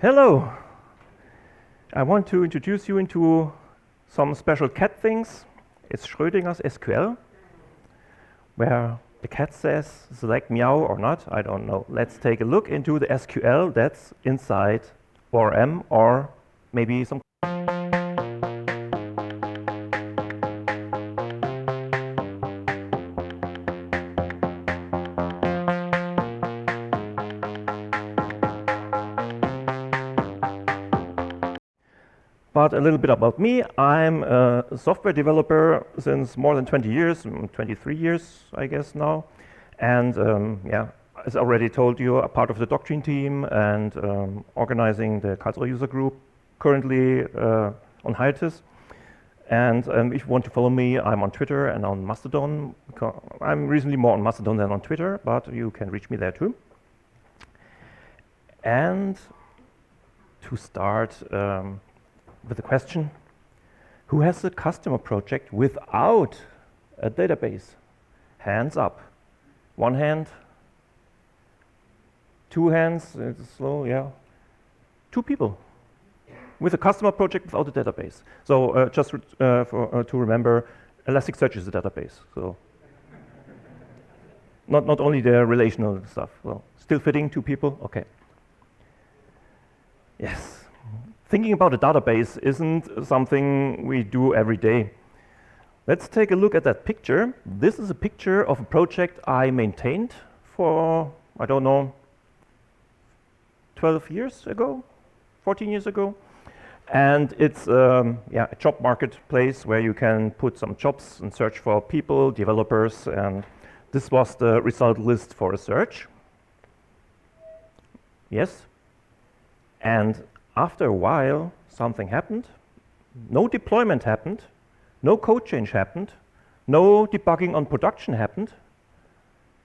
Hello. I want to introduce you into some special cat things. It's Schrödinger's SQL, where the cat says select meow or not, I don't know. Let's take a look into the SQL that's inside ORM or maybe some. But a little bit about me. I'm a software developer since more than 20 years, 23 years, I guess now. And yeah, as I already told you, a part of the doctrine team and organizing the cultural user group, currently on hiatus. And if you want to follow me, I'm on Twitter and on Mastodon. I'm recently more on Mastodon than on Twitter, but you can reach me there too. And to start, with the question, who has a customer project without a database? Hands up. One hand, two hands, it's slow, yeah. Two people with a customer project without a database. So just to remember, Elasticsearch is a database. So not only the relational stuff. Well, still fitting two people? Okay. Yes. Thinking about a database isn't something we do every day. Let's take a look at that picture. This is a picture of a project I maintained for, I don't know, 12 years ago, 14 years ago. And it's yeah, a job marketplace where you can put some jobs and search for people, developers, and this was the result list for a search. Yes. And after a while, something happened. No deployment happened. No code change happened. No debugging on production happened.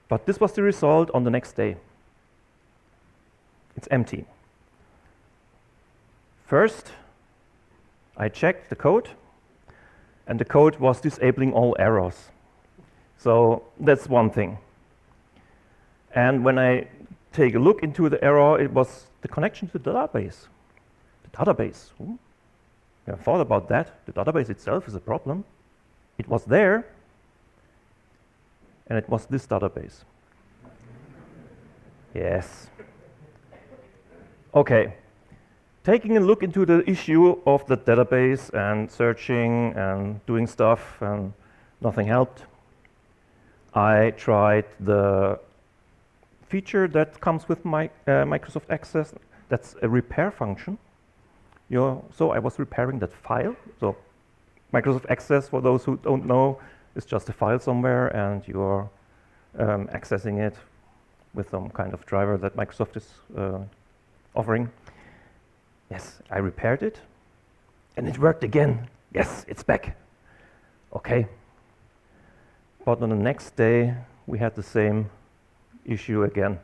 But this was the result on the next day. It's empty. First, I checked the code, and the code was disabling all errors. So that's one thing. And when I take a look into the error, it was the connection to the database. Database. I thought about that. The database itself is a problem. It was there, and it was this database. Yes. Okay. Taking a look into the issue of the database and searching and doing stuff, and nothing helped. I tried the feature that comes with my Microsoft Access. That's a repair function. So I was repairing that file. So Microsoft Access, for those who don't know, is just a file somewhere, and you're accessing it with some kind of driver that Microsoft is offering. Yes, I repaired it, and it worked again. Yes, it's back. Okay. But on the next day, we had the same issue again.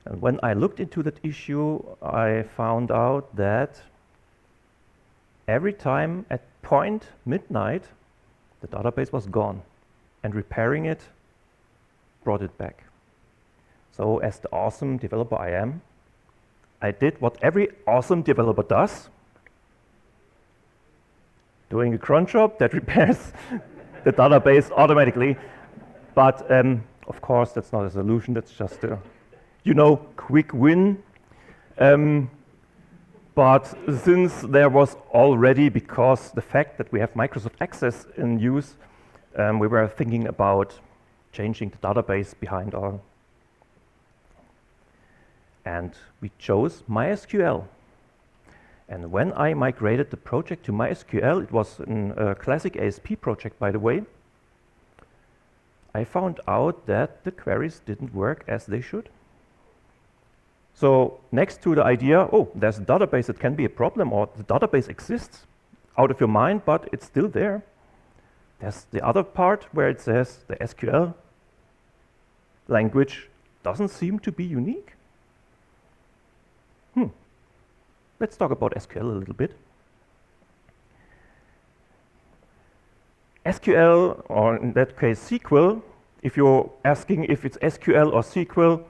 And when I looked into that issue, I found out that every time at point midnight, the database was gone, and repairing it brought it back. So as the awesome developer I am, I did what every awesome developer does, doing a cron job that repairs the database automatically. But of course, that's not a solution, that's just a quick win. But since there was already, because the fact that we have Microsoft Access in use, we were thinking about changing the database behind our. And we chose MySQL. And when I migrated the project to MySQL, it was a classic ASP project, by the way, I found out that the queries didn't work as they should. So next to the idea, oh, there's a database that can be a problem, or the database exists out of your mind, but it's still there. There's the other part where it says the SQL language doesn't seem to be unique. Let's talk about SQL a little bit. SQL, or in that case SQL, if you're asking if it's SQL or SQL,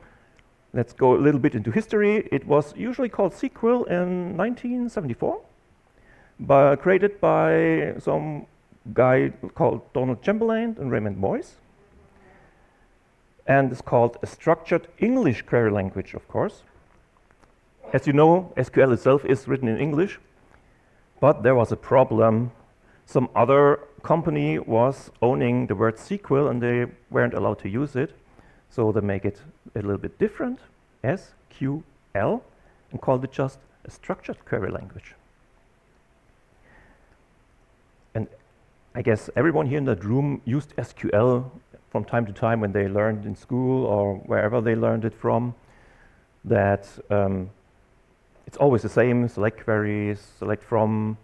let's go a little bit into history. It was usually called SQL in 1974, created by some guy called Donald Chamberlain and Raymond Moyes. And it's called a structured English query language, of course. As you know, SQL itself is written in English, but there was a problem. Some other company was owning the word SQL and they weren't allowed to use it. So they make it a little bit different, SQL, and called it just a structured query language. And I guess everyone here in that room used SQL from time to time when they learned in school or wherever they learned it from, that it's always the same, select queries, select from,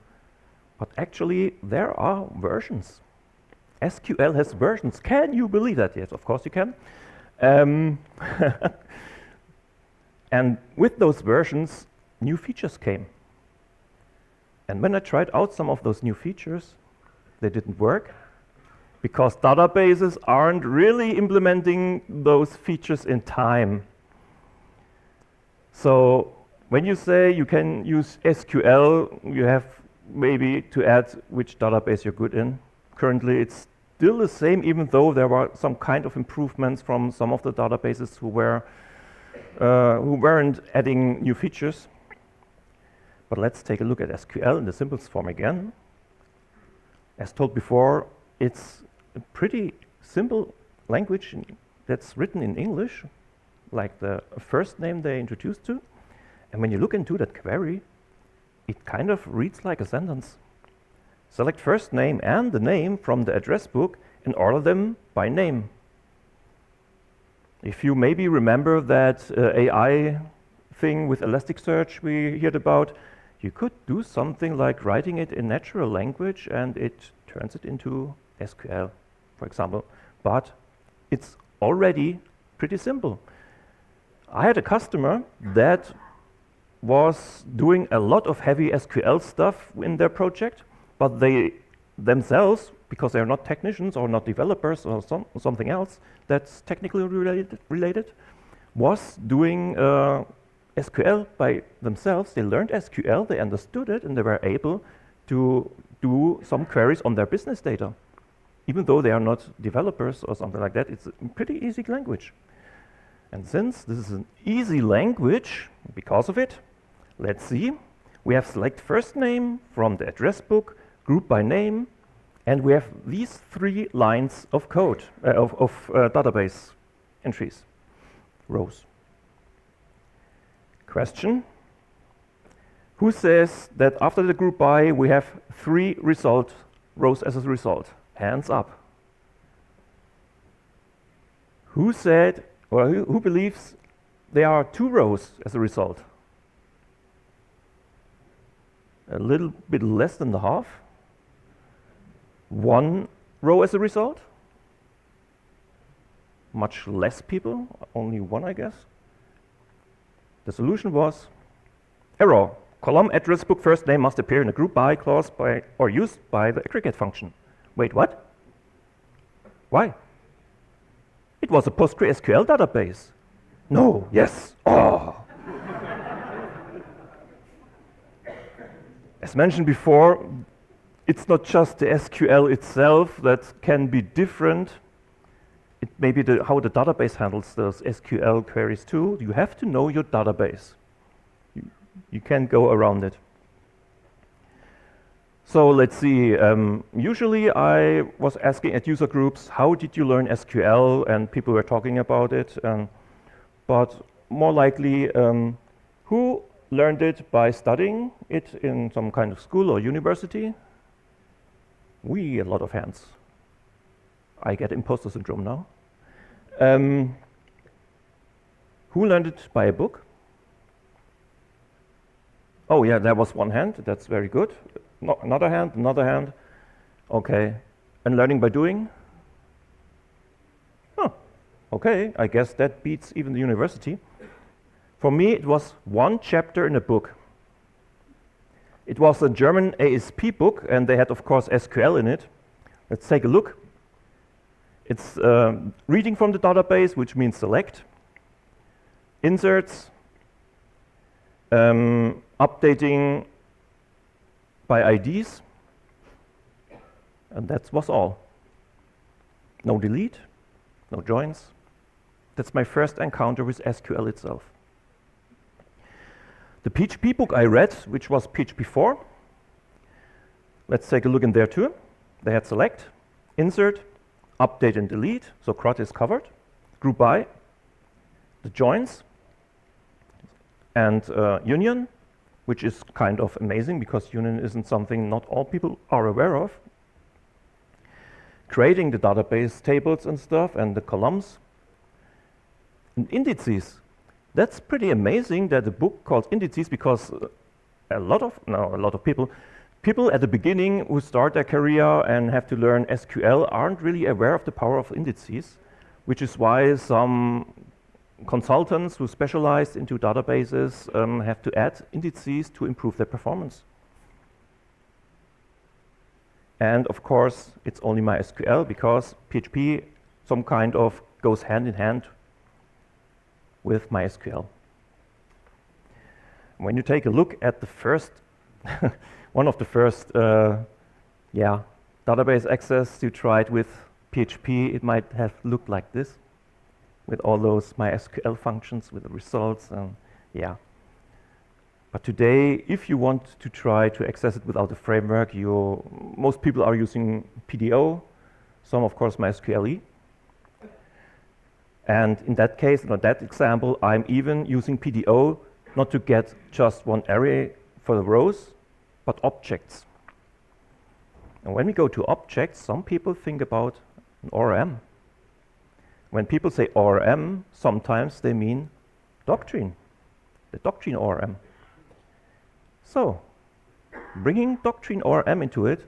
but actually there are versions. SQL has versions. Can you believe that? Yes, of course you can. And with those versions, new features came. And when I tried out some of those new features, they didn't work because databases aren't really implementing those features in time. So when you say you can use SQL, you have maybe to add which database you're good in. Currently, it's still the same, even though there were some kind of improvements from some of the databases who weren't adding new features. But let's take a look at SQL in the simplest form again. As told before, it's a pretty simple language that's written in English, like the first name they introduced to. And when you look into that query, it kind of reads like a sentence. Select first name and the name from the address book and order them by name. If you maybe remember that AI thing with Elasticsearch we heard about, you could do something like writing it in natural language and it turns it into SQL, for example. But it's already pretty simple. I had a customer that was doing a lot of heavy SQL stuff in their project, but they themselves, because they're not technicians or not developers or something else that's technically related, was doing SQL by themselves. They learned SQL, they understood it, and they were able to do some queries on their business data. Even though they are not developers or something like that, it's a pretty easy language. And since this is an easy language, because of it, let's see. We have select first name from the address book, group by name, and we have these 3 lines of code, database entries, rows. Question: who says that after the group by we have 3 rows as a result? Hands up. Who said, or who believes there are 2 rows as a result? A little bit less than the half. 1 row as a result. Much less people, only 1, I guess. The solution was error. Column address book first name must appear in a group by clause by or used by the aggregate function. Wait, what? Why? It was a PostgreSQL database. No, yes. Oh. As mentioned before, it's not just the SQL itself that can be different. It may be how the database handles those SQL queries too. You have to know your database. You can't go around it. So let's see. Usually I was asking at user groups, how did you learn SQL? And people were talking about it. But more likely, who learned it by studying it in some kind of school or university? A lot of hands. I get imposter syndrome now. Who learned it by a book? Oh yeah, there was 1 hand. That's very good. No, another hand. Okay. And learning by doing? Huh. Okay, I guess that beats even the university. For me, it was 1 chapter in a book. It was a German ASP book, and they had, of course, SQL in it. Let's take a look. It's reading from the database, which means select. inserts, updating by IDs, and that was all. No delete, no joins. That's my first encounter with SQL itself. The PHP book I read, which was PHP 4, let's take a look in there too. They had select, insert, update and delete, so CRUD is covered, group by, the joins, and union, which is kind of amazing because union isn't something not all people are aware of. Creating the database tables and stuff and the columns. And indices, that's pretty amazing that a book called indices, because a lot of people at the beginning who start their career and have to learn SQL aren't really aware of the power of indices, which is why some consultants who specialize into databases have to add indices to improve their performance. And of course, it's only MySQL because PHP some kind of goes hand in hand with MySQL. When you take a look at the first, one of the first database access you tried with PHP, it might have looked like this, with all those MySQL functions, with the results, and yeah. But today, if you want to try to access it without a framework, most people are using PDO, some of course MySQL. And in that case, in that example, I'm even using PDO not to get just one array for the rows, but objects. And when we go to objects, some people think about an ORM. When people say ORM, sometimes they mean doctrine, the doctrine ORM. So, bringing doctrine ORM into it,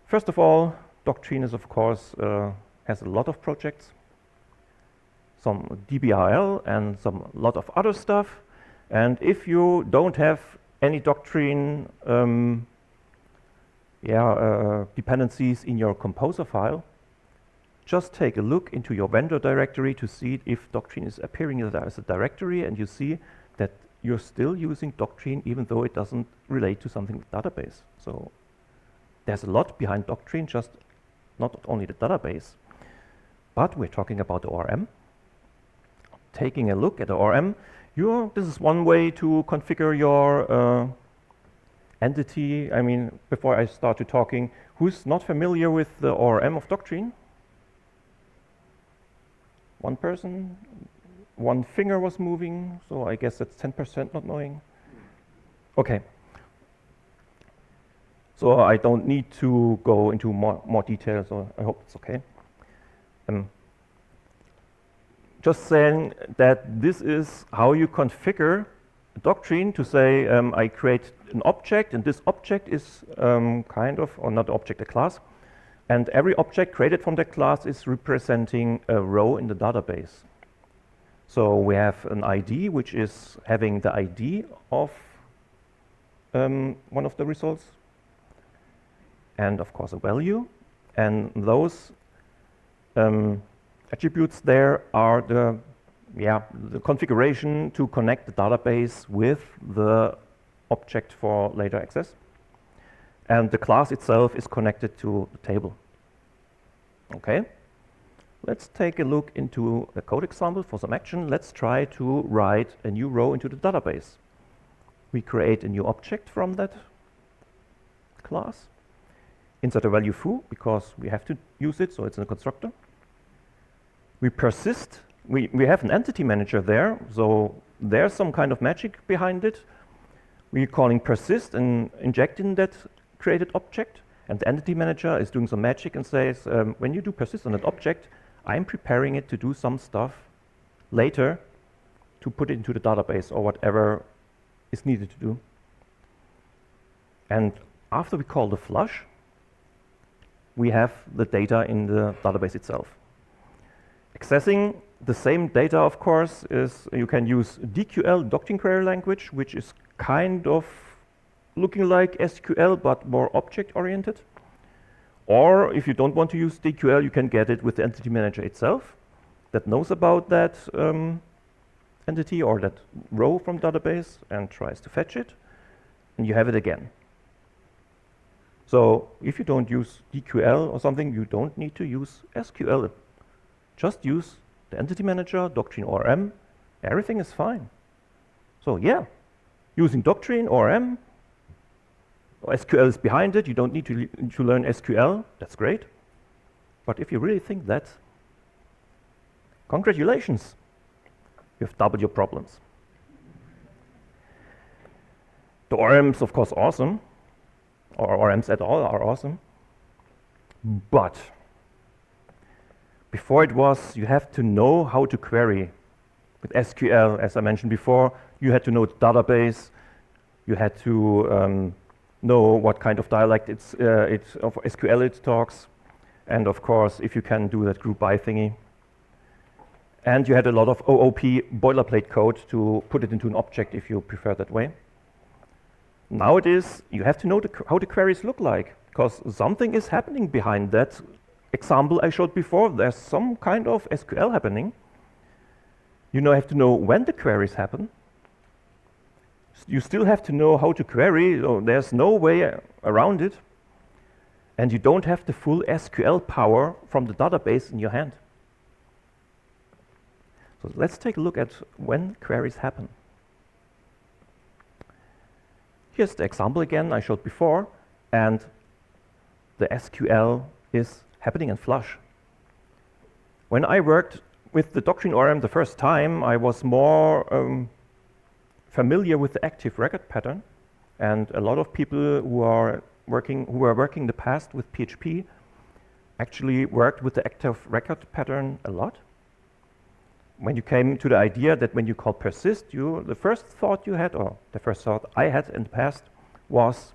first of all, doctrine is of course has a lot of projects, some DBRL and some lot of other stuff. And if you don't have any doctrine dependencies in your composer file, just take a look into your vendor directory to see if doctrine is appearing as a directory, and you see that you're still using doctrine even though it doesn't relate to something with database. So there's a lot behind doctrine, just not only the database. But we're talking about the ORM. Taking a look at the ORM, this is one way to configure your entity. I mean, before I start to talking, who's not familiar with the ORM of doctrine? One person, one finger was moving, so I guess that's 10% not knowing. Okay. So I don't need to go into more details, so I hope it's okay. Just saying that this is how you configure a doctrine to say, I create an object, and this object is or not object, a class. And every object created from that class is representing a row in the database. So we have an ID, which is having the ID of one of the results, and of course a value. And those attributes there are the configuration to connect the database with the object for later access. And the class itself is connected to the table. Okay, let's take a look into a code example for some action. Let's try to write a new row into the database. We create a new object from that class. Insert a value foo, because we have to use it, so it's in a constructor. We persist. We have an entity manager there, so there's some kind of magic behind it. We're calling persist and injecting that created object, and the entity manager is doing some magic and says, when you do persist on that object, I'm preparing it to do some stuff later to put it into the database or whatever is needed to do. And after we call the flush, we have the data in the database itself. Accessing the same data, of course, is you can use DQL, doctrine query language, which is kind of looking like SQL, but more object-oriented. Or if you don't want to use DQL, you can get it with the entity manager itself that knows about that entity or that row from database and tries to fetch it, and you have it again. So if you don't use DQL or something, you don't need to use SQL. Just use the entity manager, Doctrine ORM, everything is fine. So yeah, using Doctrine ORM, SQL is behind it, you don't need to learn SQL, that's great. But if you really think that, congratulations, you've doubled your problems. The ORMs, of course, awesome, or ORMs at all are awesome. But before it was, you have to know how to query. With SQL, as I mentioned before, you had to know the database, you had to know what kind of dialect of SQL it talks, and of course, if you can do that group by thingy. And you had a lot of OOP boilerplate code to put it into an object if you prefer that way. Nowadays, you have to know how the queries look like, because something is happening behind that example I showed before. There's some kind of SQL happening. You now have to know when the queries happen. You still have to know how to query, so there's no way around it. And you don't have the full SQL power from the database in your hand. So let's take a look at when queries happen. Here's the example again I showed before, and the SQL is happening in Flush. When I worked with the Doctrine ORM the first time, I was more familiar with the active record pattern, and a lot of people who were working in the past with PHP actually worked with the active record pattern a lot. When you came to the idea that when you call persist, the first thought you had, or the first thought I had in the past, was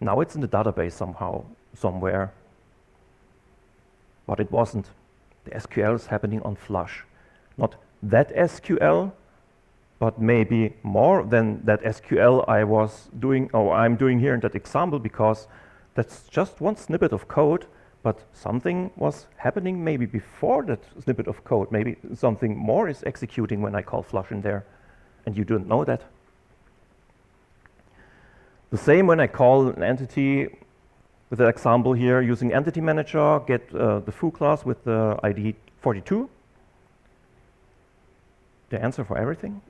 now it's in the database somehow, somewhere. But it wasn't. The SQL is happening on Flush. Not that SQL, but maybe more than that SQL I was doing, or I'm doing here in that example, because that's just one snippet of code, but something was happening maybe before that snippet of code. Maybe something more is executing when I call Flush in there, and you don't know that. The same when I call an entity with that example here, using Entity Manager, get the foo class with the ID 42, the answer for everything.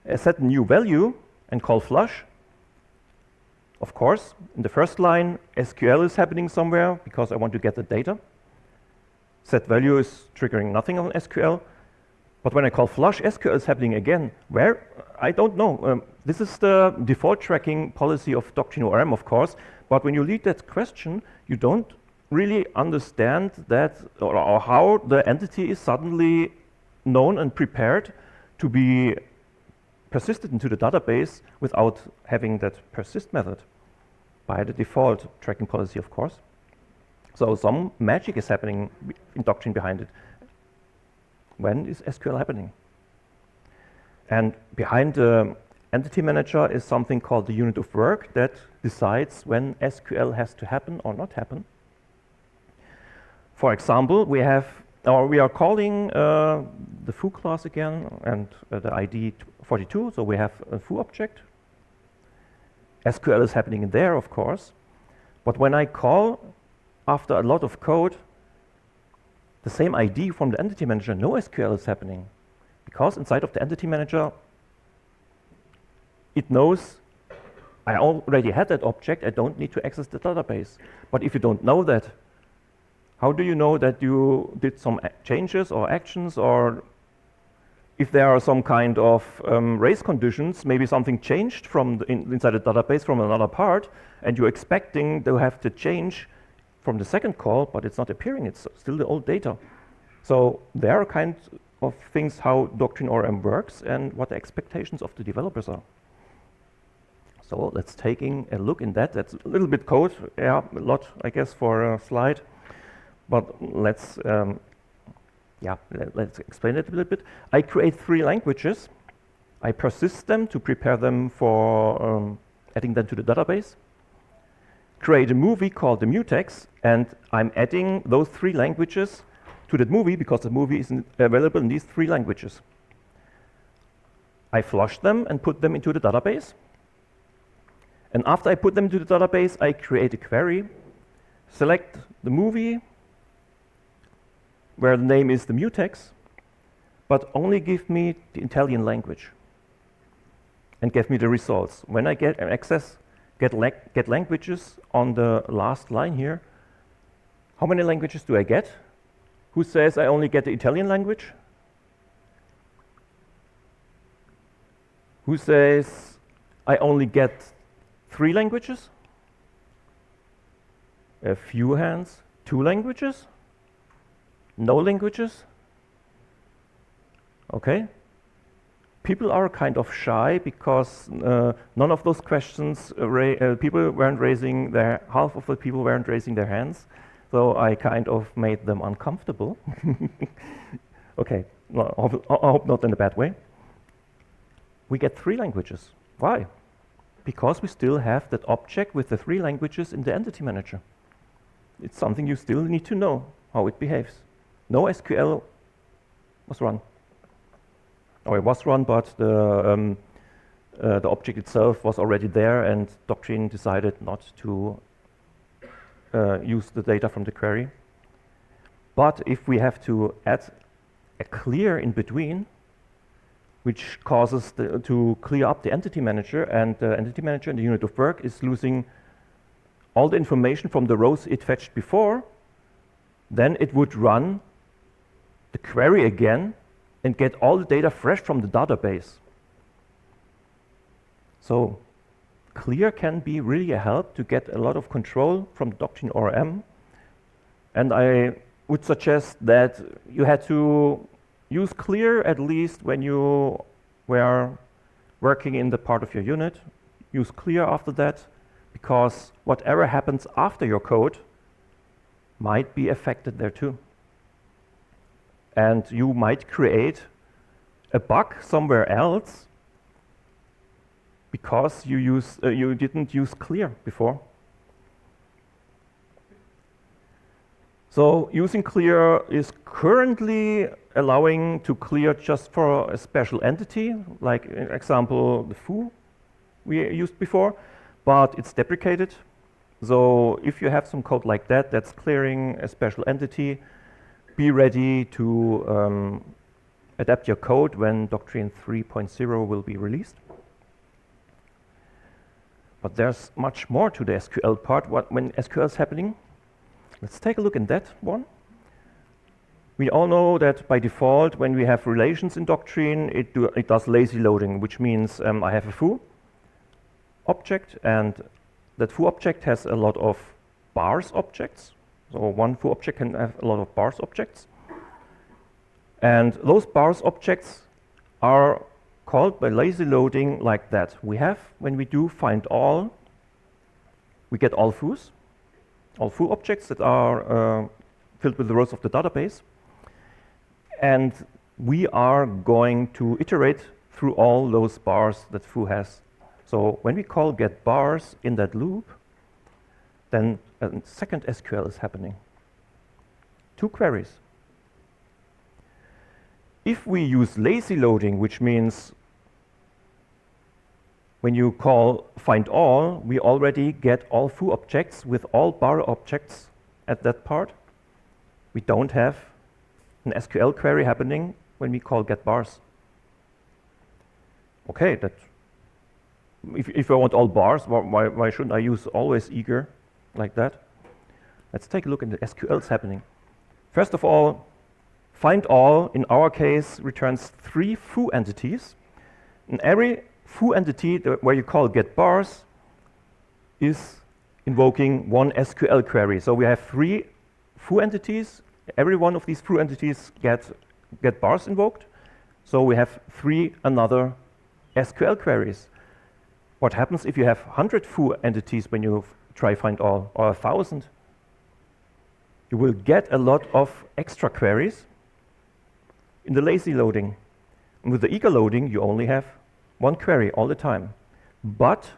I set a new value and call Flush. Of course, in the first line, SQL is happening somewhere because I want to get the data. Set value is triggering nothing on SQL. But when I call Flush, SQL is happening again. Where? I don't know. This is the default tracking policy of Doctrine ORM, of course. But when you read that question, you don't really understand that or how the entity is suddenly known and prepared to be persisted into the database without having that persist method by the default tracking policy, of course. So some magic is happening in Doctrine behind it. When is SQL happening? And behind the Entity Manager is something called the unit of work that decides when SQL has to happen or not happen. For example, we are calling the foo class again and the ID 42, so we have a foo object. SQL is happening in there, of course. But when I call, after a lot of code, the same ID from the Entity Manager, no SQL is happening. Because inside of the Entity Manager, it knows I already had that object, I don't need to access the database. But if you don't know that, how do you know that you did some changes or actions, or if there are some kind of race conditions, maybe something changed from inside the database from another part, and you're expecting to have to change from the second call, but it's not appearing, it's still the old data. So there are kinds of things how Doctrine ORM works and what the expectations of the developers are. So let's taking a look in that. That's a little bit code, yeah, a lot, I guess, for a slide. But let's explain it a little bit. I create 3 languages. I persist them to prepare them for adding them to the database. Create a movie called the mutex, and I'm adding those 3 languages to to that movie because the movie is available in these 3 languages. I flush them and put them into the database. And after I put them into the database, I create a query, select the movie, where the name is the mutex, but only give me the Italian language and give me the results. When I get access, get languages on the last line here, how many languages do I get? Who says I only get the Italian language? Who says I only get 3 languages? A few hands. 2 languages? No languages? Okay. People are kind of shy because none of those questions, people weren't raising their, half of the people weren't raising their hands. So I kind of made them uncomfortable. Okay, no, I hope not in a bad way. We get 3 languages. Why? Because we still have that object with the 3 languages in the entity manager. It's something you still need to know, how it behaves. No SQL was run. Or it was run, but the object itself was already there, and Doctrine decided not to use the data from the query. But if we have to add a clear in between, which causes to clear up the entity manager, and the entity manager in the unit of work is losing all the information from the rows it fetched before, then it would run the query again and get all the data fresh from the database. So clear can be really a help to get a lot of control from the Doctrine ORM. And I would suggest that you had to use clear at least when you were working in the part of your unit. Use clear after that, because whatever happens after your code might be affected there too. And you might create a bug somewhere else because you didn't use clear before. So using clear is currently allowing to clear just for a special entity, like example the foo we used before, but it's deprecated. So if you have some code like that that's clearing a special entity, be ready to adapt your code when Doctrine 3.0 will be released. But there's much more to the SQL part. When SQL is happening, let's take a look at that one. We all know that by default, when we have relations in Doctrine, it does lazy loading, which means I have a foo object, and that foo object has a lot of bars objects. So one foo object can have a lot of bars objects. And those bars objects are called by lazy loading like that. We have, when we do find all, we get all foos, all foo objects that are filled with the rows of the database. And we are going to iterate through all those bars that foo has. So when we call get bars in that loop, then a second SQL is happening. 2 queries. If we use lazy loading, which means when you call find all, we already get all foo objects with all bar objects at that part. We don't have an SQL query happening when we call get bars. Okay, that if I want all bars, why shouldn't I use always eager like that? Let's take a look at the SQLs happening. First of all, find all, in our case, returns 3 foo entities. And every foo entity where you call get bars is invoking one SQL query. So we have 3 foo entities. Every one of these foo entities get bars invoked. So we have 3 another SQL queries. What happens if you have 100 foo entities when you try find all, or 1,000? You will get a lot of extra queries in the lazy loading. And with the eager loading, you only have 1 query all the time. But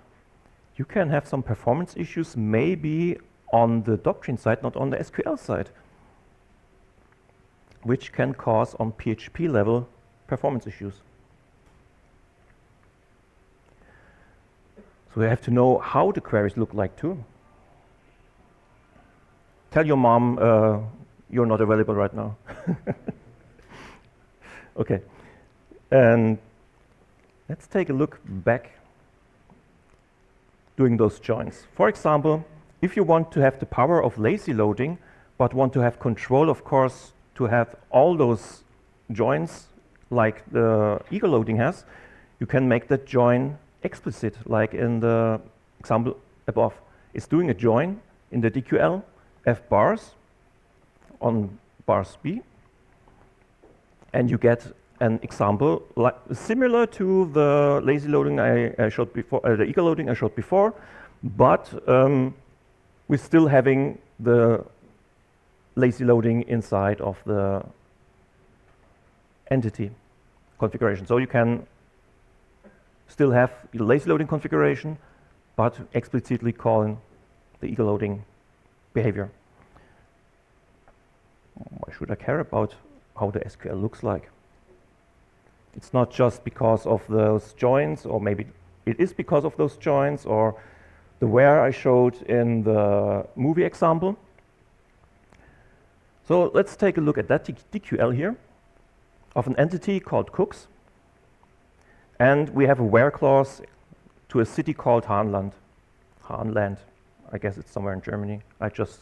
you can have some performance issues maybe on the Doctrine side, not on the SQL side. which can cause on PHP level performance issues. So you have to know how the queries look like too. Tell your mom you're not available right now. Okay, and let's take a look back doing those joins. For example, if you want to have the power of lazy loading, but want to have control, of course, to have all those joins like the eager loading has, you can make that join explicit, like in the example above. It's doing a join in the DQL F bars on bars B, and you get an example like similar to the lazy loading I showed before, the eager loading I showed before, but we're still having the lazy loading inside of the entity configuration. So you can still have the lazy loading configuration, but explicitly calling the eager loading behavior. Why should I care about how the SQL looks like? It's not just because of those joins, or maybe it is because of those joins, or the where I showed in the movie example. So let's take a look at that DQL here of an entity called Cooks. And we have a where clause to a city called Hahnland. Hahnland. I guess it's somewhere in Germany. I just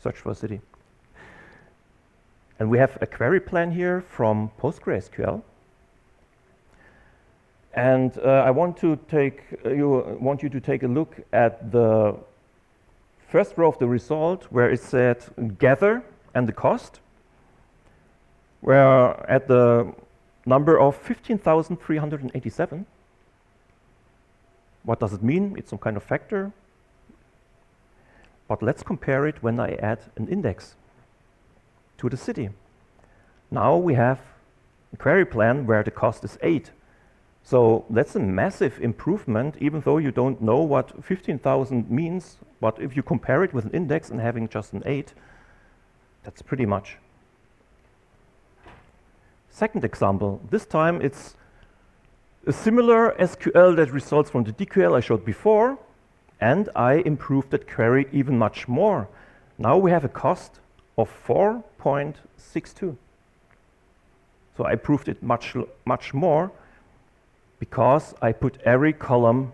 searched for a city. And we have a query plan here from PostgreSQL. And I want you to take a look at the first row of the result, where it said gather and the cost, where at the number of 15,387. What does it mean? It's some kind of factor. But let's compare it when I add an index to the city. Now we have a query plan where the cost is 8. So that's a massive improvement, even though you don't know what 15,000 means. But if you compare it with an index and having just an 8, that's pretty much. Second example, this time it's a similar SQL that results from the DQL I showed before, and I improved that query even much more. Now we have a cost of 4.62. So I improved it much more because I put every column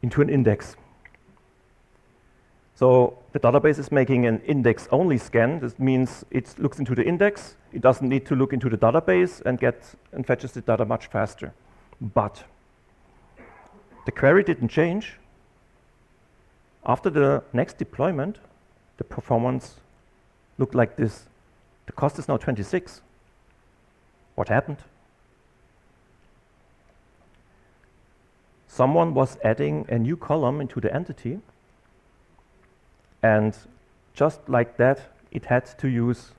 into an index. So the database is making an index-only scan. This means it looks into the index. It doesn't need to look into the database and fetches the data much faster. But the query didn't change. After the next deployment, the performance looked like this. The cost is now 26. What happened? Someone was adding a new column into the entity, and just like that, it had to use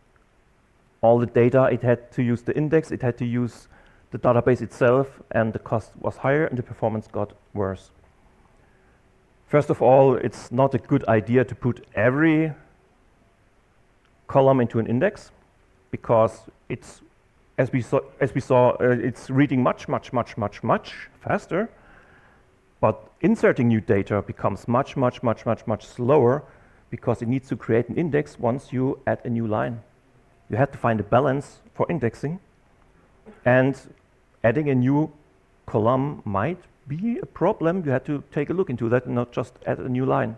all the data, it had to use the index, it had to use the database itself, and the cost was higher and the performance got worse. First of all, it's not a good idea to put every column into an index, because it's, as we saw, it's reading much faster. But inserting new data becomes much slower, because it needs to create an index once you add a new line. You have to find a balance for indexing, and adding a new column might be a problem. You have to take a look into that and not just add a new line.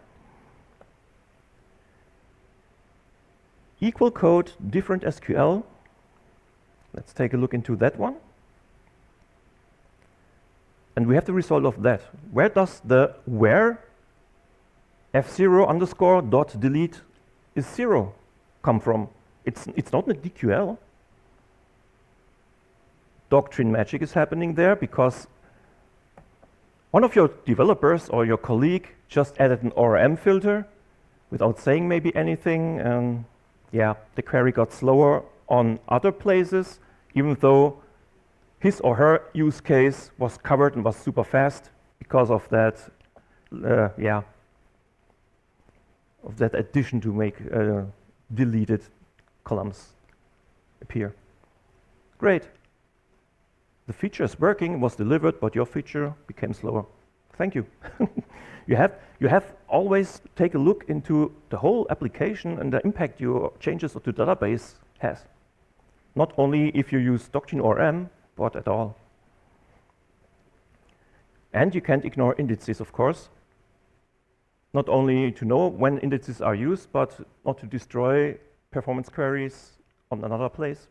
Equal code, different SQL. Let's take a look into that one. And we have the result of that. Where does the where f0 underscore dot delete is 0 come from? It's not in the DQL. Doctrine magic is happening there, because one of your developers or your colleague just added an ORM filter without saying maybe anything, and yeah, the query got slower on other places, even though his or her use case was covered and was super fast because of that, of that addition to make deleted columns appear. Great. The feature is working, it was delivered, but your feature became slower. Thank you. You have always take a look into the whole application and the impact your changes to the database has. Not only if you use doctrine ORM, but at all. And you can't ignore indices, of course. Not only to know when indices are used, but not to destroy performance queries on another place.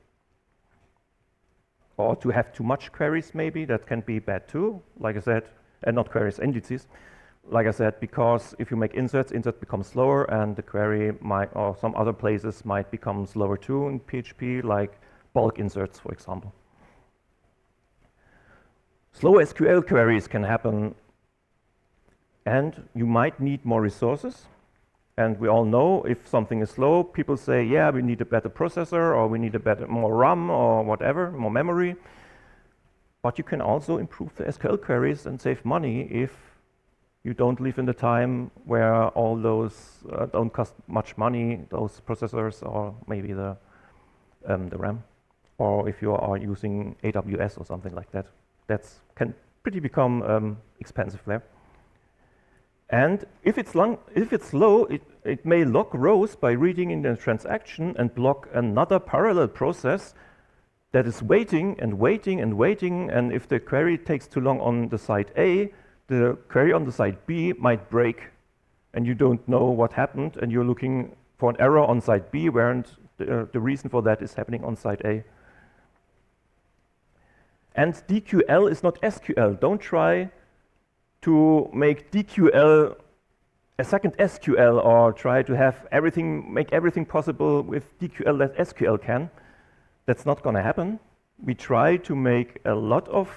Or to have too much queries, maybe, that can be bad too, like I said, and not queries, indices. Like I said, because if you make inserts, insert becomes slower, and the query might, or some other places might become slower too in PHP, like bulk inserts, for example. Slow SQL queries can happen, and you might need more resources. And we all know if something is slow, people say, yeah, we need a better processor, or we need more RAM, or whatever, more memory. But you can also improve the SQL queries and save money if you don't live in the time where all those don't cost much money, those processors, or maybe the RAM, or if you are using AWS or something like that. That can pretty become expensive there. And if it's slow, it may lock rows by reading in the transaction and block another parallel process that is waiting and waiting and waiting. And if the query takes too long on the side A, the query on the side B might break, and you don't know what happened, and you're looking for an error on side B, where the reason for that is happening on side A. And DQL is not SQL. Don't try to make DQL a second SQL, or try to have make everything possible with DQL that SQL can. That's not going to happen. We try to make a lot of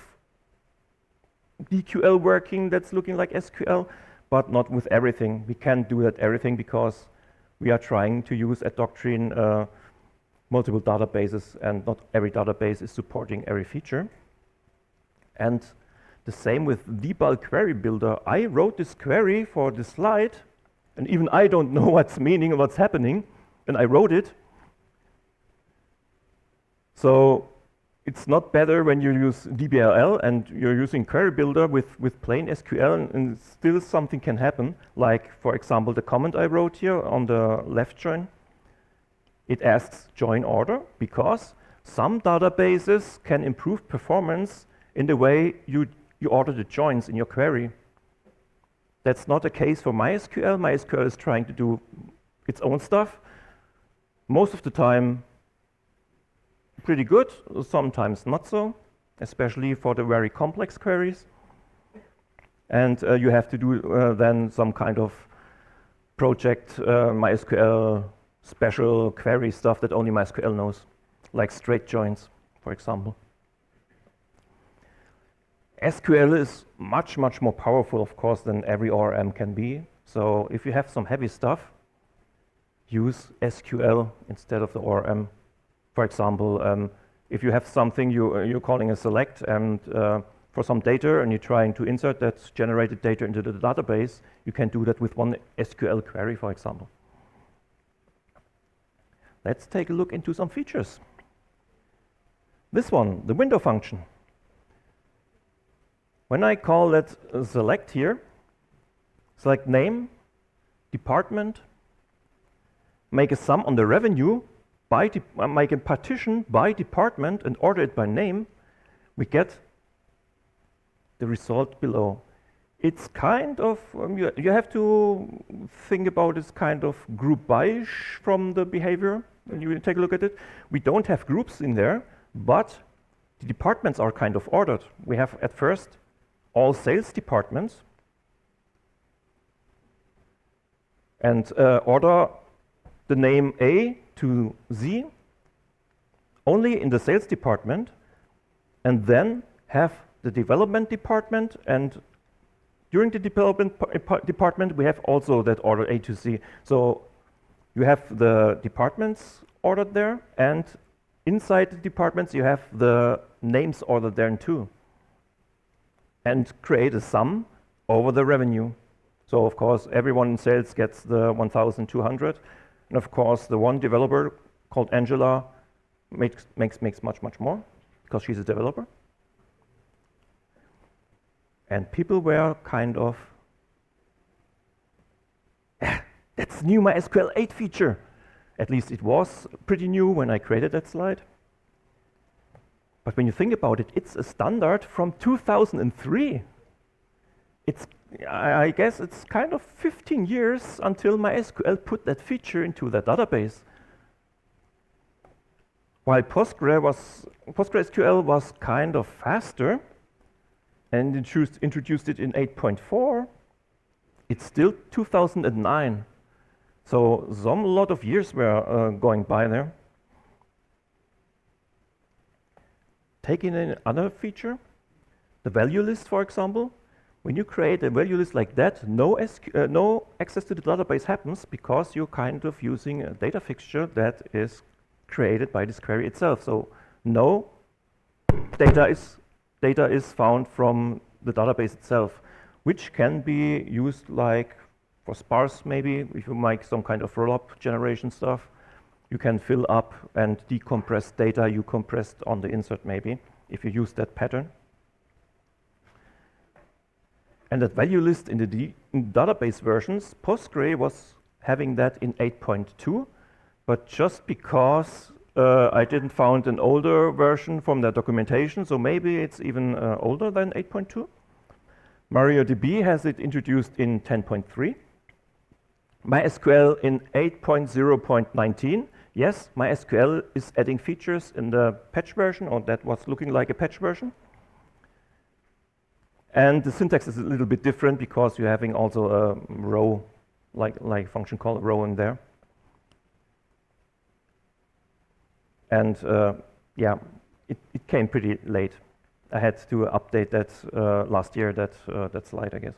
DQL working that's looking like SQL, but not with everything. We can't do that everything because we are trying to use at Doctrine multiple databases, and not every database is supporting every feature. And the same with debug query builder. I wrote this query for this slide, and even I don't know what's meaning and what's happening, and I wrote it. So it's not better when you use DBLL and you're using query builder with plain SQL, and still something can happen. Like, for example, the comment I wrote here on the left join. It asks join order because some databases can improve performance in the way you order the joins in your query. That's not the case for MySQL. MySQL is trying to do its own stuff. Most of the time, pretty good, sometimes not so, especially for the very complex queries. And you have to do then some kind of project MySQL special query stuff that only MySQL knows, like straight joins, for example. SQL is much, much more powerful, of course, than every ORM can be. So if you have some heavy stuff, use SQL instead of the ORM. For example, if you have something you're calling a select, and for some data, and you're trying to insert that generated data into the database, you can do that with one SQL query, for example. Let's take a look into some features. This one, the window function. When I call that select here, select name, department, make a sum on the revenue, make a partition by department and order it by name, we get the result below. It's kind of, you have to think about this kind of group by-ish from the behavior when you take a look at it. We don't have groups in there, but the departments are kind of ordered. We have at first all sales departments, and order the name A to Z only in the sales department, and then have the development department, and during the development department we have also that order A to Z. So you have the departments ordered there, and inside the departments you have the names ordered there too, and create a sum over the revenue. So of course everyone in sales gets the 1,200, and of course the one developer called Angela makes much more, because she's a developer. And people were kind of, that's new MySQL 8 feature. At least it was pretty new when I created that slide. But when you think about it, it's a standard from 2003. I guess it's kind of 15 years until MySQL put that feature into the database. While PostgreSQL was kind of faster and introduced it in 8.4, it's still 2009. So a lot of years were going by there. Taking another feature, the value list, for example. When you create a value list like that, no access to the database happens because you're kind of using a data fixture that is created by this query itself. So no data is found from the database itself, which can be used like for sparse maybe, if you make some kind of roll-up generation stuff. You can fill up and decompress data you compressed on the insert maybe, if you use that pattern. And that value list in the database versions, Postgre was having that in 8.2, but just because I didn't find an older version from their documentation, so maybe it's even older than 8.2. MariaDB has it introduced in 10.3. MySQL in 8.0.19. Yes, MySQL is adding features in the patch version, or that was looking like a patch version. And the syntax is a little bit different because you're having also a row, like function called row in there. And yeah, it came pretty late. I had to update that last year, that slide, I guess.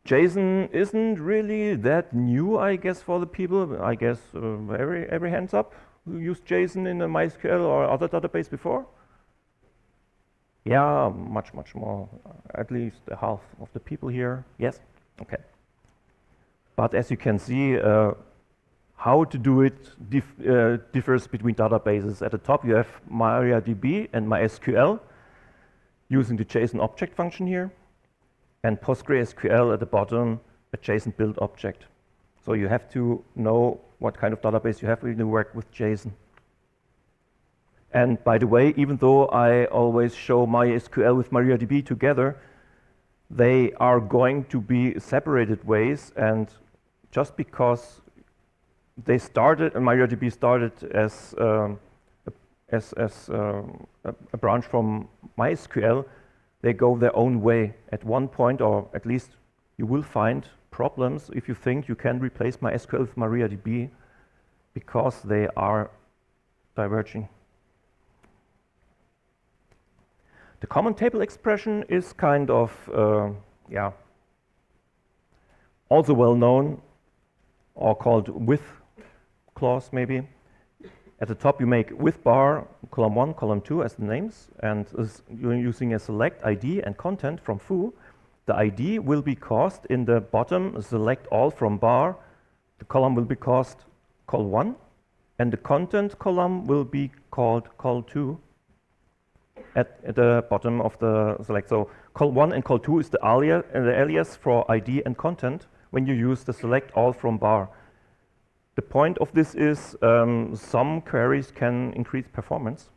JSON isn't really that new, I guess, for the people. I guess every hands up who used JSON in a MySQL or other database before? Yeah, much more. At least half of the people here. Yes? Okay. But as you can see, how to do it differs between databases. At the top, you have MariaDB and MySQL using the JSON object function here, and PostgreSQL at the bottom, a JSON build object. So you have to know what kind of database you have when you work with JSON. And by the way, even though I always show MySQL with MariaDB together, they are going to be separated ways, and just because they started, and MariaDB started as a branch from MySQL, they go their own way at one point, or at least you will find problems if you think you can replace MySQL with MariaDB because they are diverging. The common table expression is kind of, yeah, also well known, or called with clause maybe. At the top you make with bar column 1, column 2 as the names, and you're using a select ID and content from foo. The ID will be caused in the bottom, select all from bar. The column will be caused col1, and the content column will be called col2 at the bottom of the select. So col1 and col2 is the alias for ID and content when you use the select all from bar. The point of this is some queries can increase performance.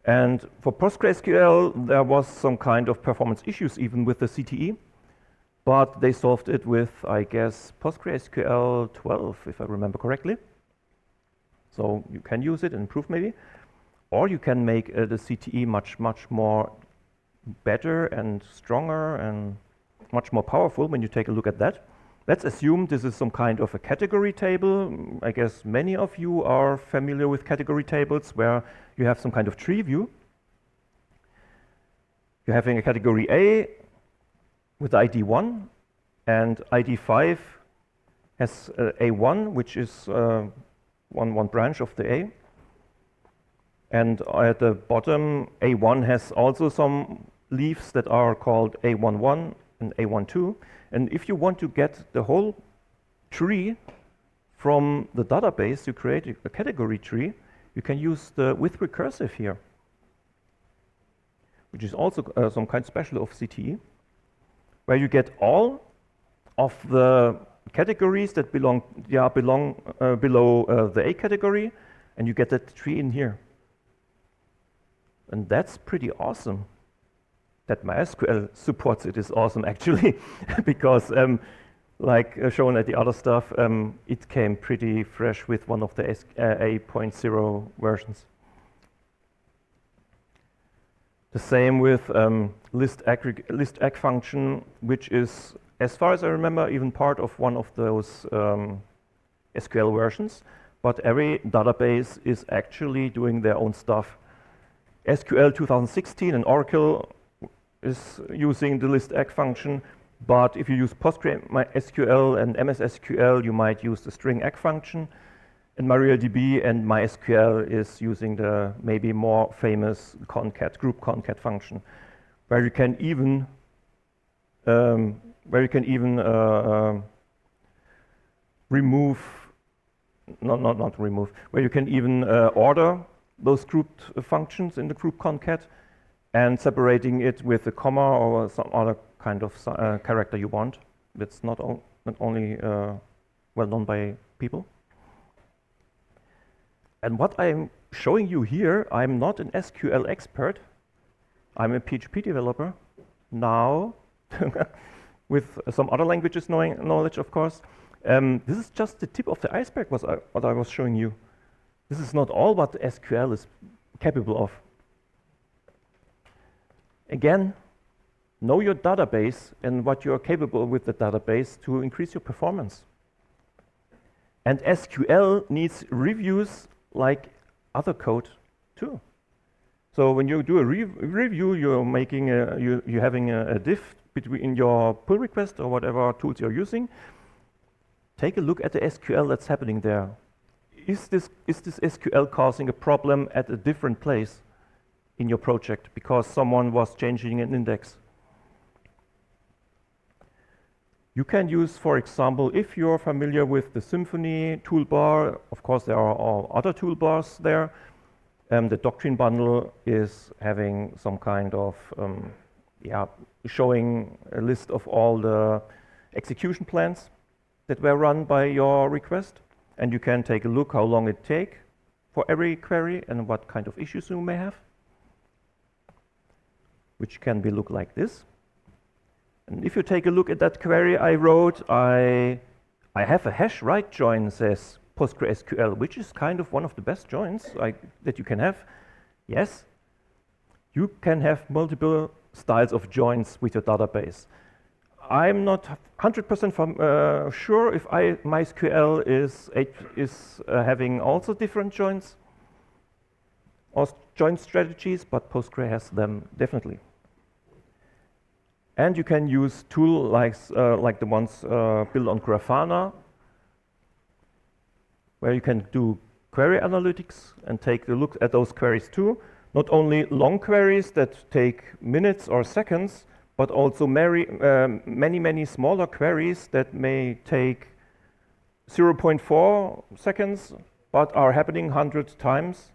And for PostgreSQL, there was some kind of performance issues even with the CTE, but they solved it with, I guess, PostgreSQL 12, if I remember correctly. So you can use it and improve maybe, or you can make the CTE much more better and stronger and much more powerful when you take a look at that. Let's assume this is some kind of a category table. I guess many of you are familiar with category tables where you have some kind of tree view. You're having a category A with ID 1, and ID 5 has A1, which is one branch of the A. And at the bottom, A1 has also some leaves that are called A11 and A12. And if you want to get the whole tree from the database you create a category tree, you can use the with recursive here, which is also some kind special of CTE, where you get all of the categories that belong below the A category, and you get that tree in here. And that's pretty awesome. That MySQL supports it is awesome, actually, because like shown at the other stuff, it came pretty fresh with one of the A.0 versions. The same with list ag function, which is, as far as I remember, even part of one of those SQL versions. But every database is actually doing their own stuff. SQL 2016 and Oracle is using the list ag function, but if you use PostgreSQL and MS SQL, you might use the string ag function. And MariaDB and MySQL is using the maybe more famous concat, group concat function, where you can even remove, not remove, where you can even order those grouped functions in the group concat and separating it with a comma or some other kind of character you want. That's not only well known by people. And what I'm showing you here, I'm not an SQL expert. I'm a PHP developer now, with some other languages knowledge, of course. This is just the tip of the iceberg, what I was showing you. This is not all what SQL is capable of. Again, know your database and what you are capable with the database to increase your performance. And SQL needs reviews like other code too. So when you do a review, you're making you're having a diff between your pull request or whatever tools you're using. Take a look at the SQL that's happening there. Is this SQL causing a problem at a different place in your project because someone was changing an index? You can use, for example, if you're familiar with the Symfony toolbar, of course there are all other toolbars there. The doctrine bundle is having some kind of, showing a list of all the execution plans that were run by your request. And you can take a look how long it takes for every query and what kind of issues you may have, which can be look like this. And if you take a look at that query I wrote, I have a hash write join, says PostgreSQL, which is kind of one of the best joins that you can have. Yes, you can have multiple styles of joins with your database. I'm not 100% sure if MySQL is having also different joins or join strategies, but Postgre has them definitely. And you can use tools like the ones built on Grafana, where you can do query analytics and take a look at those queries too. Not only long queries that take minutes or seconds, but also many smaller queries that may take 0.4 seconds, but are happening 100 times.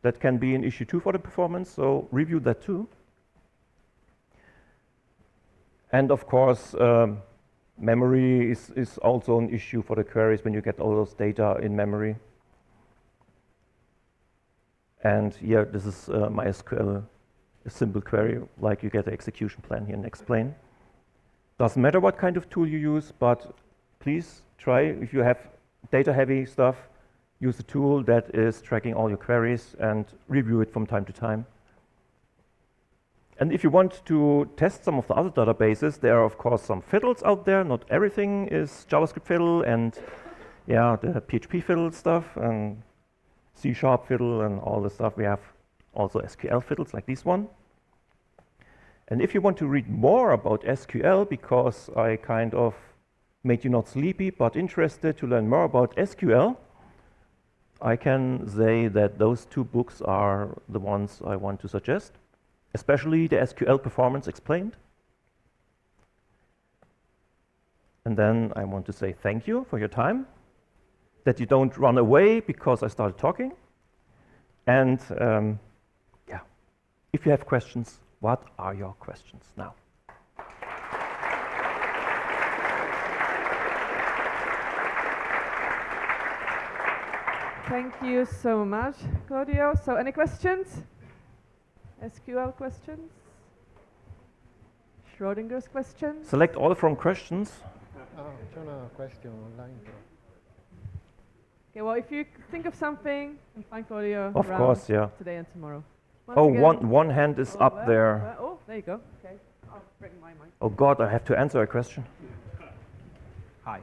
That can be an issue too for the performance, so review that too. And of course, memory is also an issue for the queries when you get all those data in memory. And here, this is MySQL, a simple query, like you get the execution plan here and explain. Doesn't matter what kind of tool you use, but please try, if you have data-heavy stuff, use a tool that is tracking all your queries and review it from time to time. And if you want to test some of the other databases, there are of course some fiddles out there. Not everything is JavaScript fiddle and the PHP fiddle stuff and C# fiddle and all the stuff. We have also SQL fiddles like this one. And if you want to read more about SQL, because I kind of made you not sleepy but interested to learn more about SQL, I can say that those two books are the ones I want to suggest, especially the SQL Performance Explained. And then I want to say thank you for your time. that you don't run away because I started talking. And yeah, if you have questions, what are your questions now? Thank you so much, Claudio. So any questions? SQL questions? Schrödinger's questions? Select all from questions. C'è una question online. Okay, well, if you think of something, and find Claudio Of around course, yeah. today and tomorrow. Oh, again- one hand is up where? there. Where? Oh, there you go. Okay, I'll bring my mic. Oh God, I have to answer a question. Hi.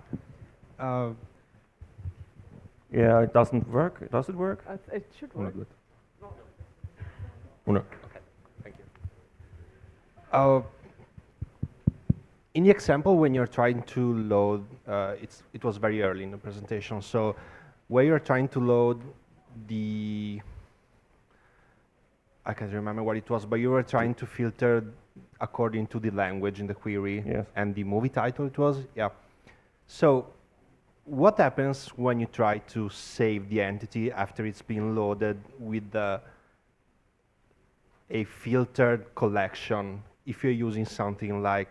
Yeah, it doesn't work. Does it work? It should work. Good. Oh, no. Thank you. In the example, when you're trying to load, it was very early in the presentation, so where you're trying to load the, I can't remember what it was, but you were trying to filter according to the language in the query. Yes. And the movie title it was, yeah. So what happens when you try to save the entity after it's been loaded with a filtered collection? If you're using something like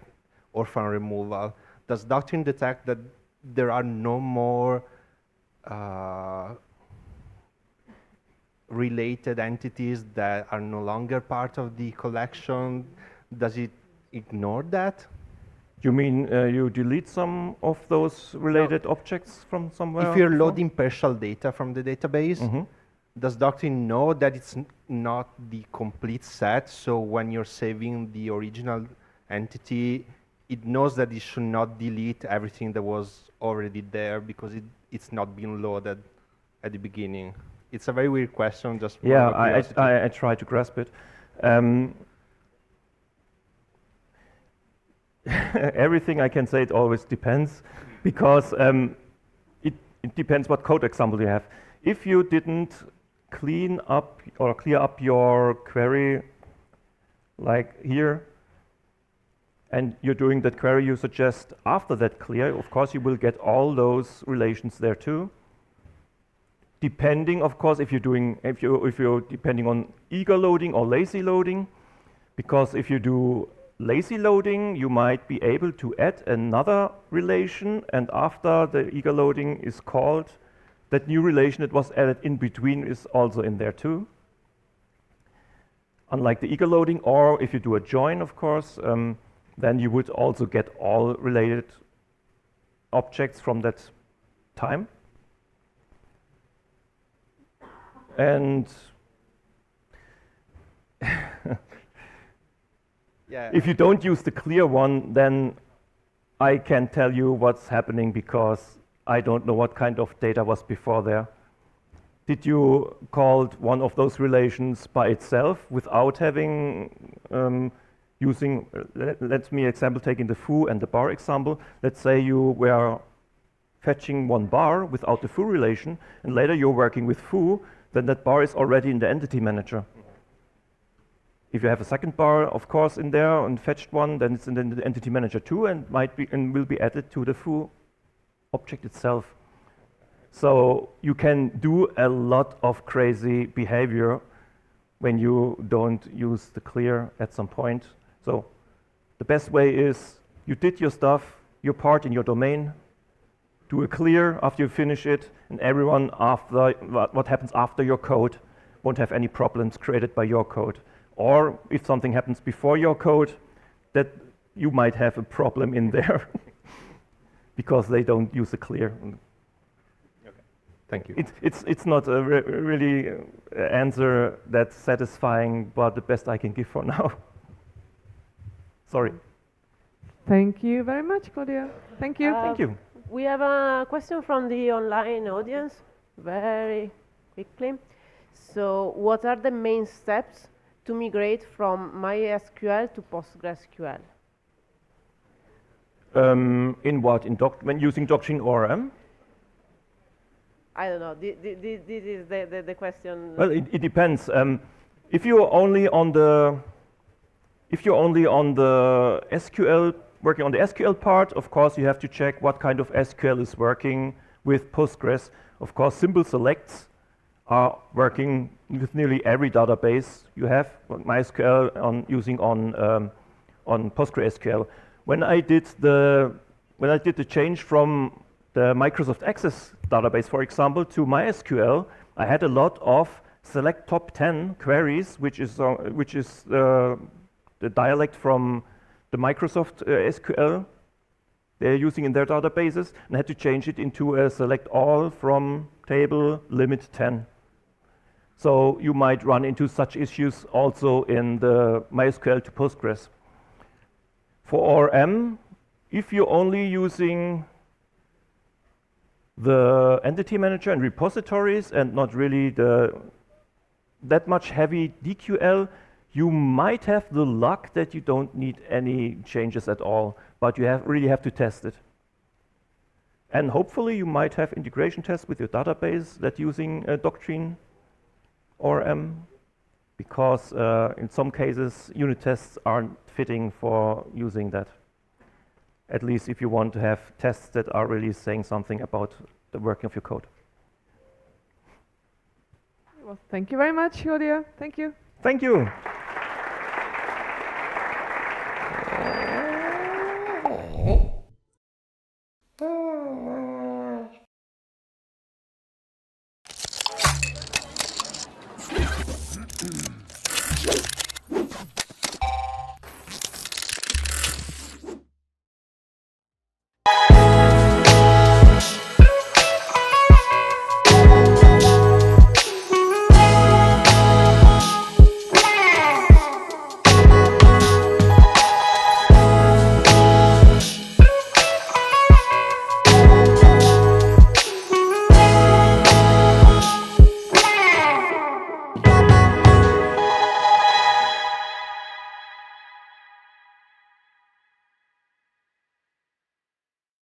orphan removal, does Doctrine detect that there are no more related entities that are no longer part of the collection? Does it ignore that? You mean you delete some of those related objects from somewhere? If you're before? loading partial data from the database, Mhm. does Doctrine know that it's not the complete set? So when you're saving the original entity, it knows that it should not delete everything that was already there because it's not being loaded at the beginning. It's a very weird question. Just Yeah, for curiosity. I try to grasp it. Everything I can say, it always depends, because it depends what code example you have. If you didn't clean up or clear up your query, like here, and you're doing that query you suggest after that clear, of course you will get all those relations there too. Depending, of course, if you're depending on eager loading or lazy loading, because if you do lazy loading, you might be able to add another relation, and after the eager loading is called, that new relation that was added in between is also in there too. Unlike the eager loading, or if you do a join, of course, then you would also get all related objects from that time. And Yeah. if you don't use the clear one, then I can't tell you what's happening because I don't know what kind of data was before there. Did you call one of those relations by itself without having using, let me example taking the foo and the bar example. Let's say you were fetching one bar without the foo relation, and later you're working with foo, then that bar is already in the entity manager. If you have a second bar, of course, in there and fetched one, then it's in the entity manager too, and might be and will be added to the foo object itself. So you can do a lot of crazy behavior when you don't use the clear at some point. So the best way is you did your stuff, your part in your domain, do a clear after you finish it, and everyone after what happens after your code won't have any problems created by your code. Or if something happens before your code, that you might have a problem in there because they don't use a clear. Okay. Thank you. It's not a really answer that's satisfying, but the best I can give for now. Sorry. Thank you very much, Claudio. Thank you. Thank you. We have a question from the online audience, very quickly. So, what are the main steps to migrate from MySQL to PostgreSQL? In what? When using Doctrine ORM? I don't know. This is the question. Well, it depends. If you're only on the SQL, working on the SQL part, of course you have to check what kind of SQL is working with Postgres. Of course, simple selects are working with nearly every database you have, like MySQL using on PostgreSQL. When I did the change from the Microsoft Access database, for example, to MySQL, I had a lot of select top 10 queries, which is the dialect from the Microsoft SQL they're using in their databases, and I had to change it into a select all from table limit 10. So you might run into such issues also in the MySQL to Postgres. For ORM, if you're only using the entity manager and repositories and not really that much heavy DQL, you might have the luck that you don't need any changes at all, but you really have to test it. And hopefully you might have integration tests with your database that using Doctrine ORM, because in some cases unit tests aren't fitting for using that. At least if you want to have tests that are really saying something about the working of your code. Well, thank you very much, Claudio. Thank you. Thank you.